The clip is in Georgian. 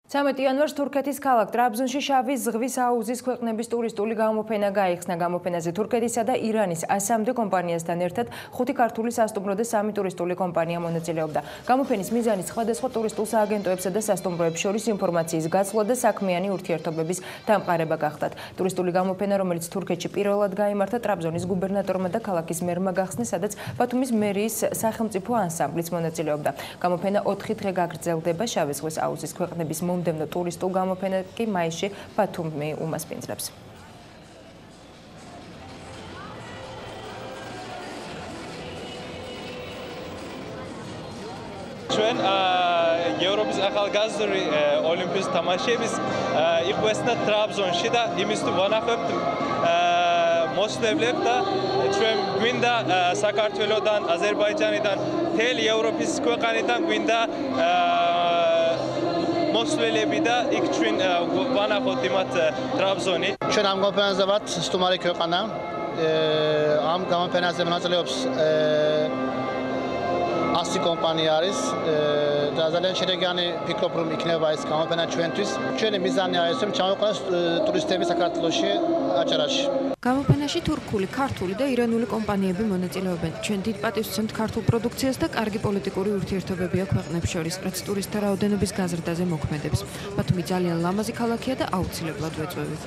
13 იანვარს თურქეთის ქალაქ ტრაბზონში შავი ზღვის აუზის ქვეყნების ტურისტული გამოფენა გაიხსნა. გამოფენაზე თურქეთისა და ირანის 100-მდე კომპანიასთან ერთად 5 ქართული სასტუმრო და 3 ტურისტული კომპანია მონაწილეობდა. გამოფენის მიზანი სხვადასხვა ტურისტულ სააგენტოებსა და სასტუმროებს შორის ინფორმაციის გაცვლა და საქმიანი ურთიერთობების დამყარება გახდათ. ტურისტული გამოფენა, რომელიც თურქეთში პირველად გაიმართა, ტრაბზონის გუბერნატორმა და ქალაქის მერმა გახსნეს, სადაც ბათუმის მერიის სახელმწიფო ანსამბლიც მონაწილეობდა. გამოფენა 4 დღე გაგრძელდება. შავი ზღვის აუზის ქვეყნების მომდევნო ტურისტულ გამოფენა კი მაისში ბათუმი უმასპინძლებს. ჩვენ ევროპის ახალგაზრდული ოლიმპიის თამაშების იყვესნა ტრაბზონში და იმის თუ ვანახებთ მოსვლებს და ჩვენ გვინდა საქართველოსთან, აზერბაიჯანიდან, მთელი ევროპის ქვეყნებიდან გვინდა მოსვლელები და იქ ჩვენ ვანახოთ იმათ ტრაბზონი. ჩვენ ამ გამოფენაზე ვართ სტუმარი ქვეყანა. ამ გამოფენაზე მონაწილეობს 100 კომპანია არის და ძალიან შედეგიანი ფიქრობ რომ იქნება ეს გამოფენა ჩვენთვის. ჩვენი მიზანია ეს რომ ჩამოვიყვანოს ტურისტები საქართველოში აჭარაში. გამოფენაში თურქული, ქართული და ირანული კომპანიები მონაწილეობენ. ჩვენ დიდ პატივს ვცემთ ქართულ პროდუქციას და კარგი პოლიტიკური ურთიერთობებია ქვეყნებს შორის, რაც ტურისტთა რაოდენობის გაზრდაზე მოქმედებს. ბათუმი ძალიან ლამაზი ქალაქია და აუცილებლად ვეწვევით.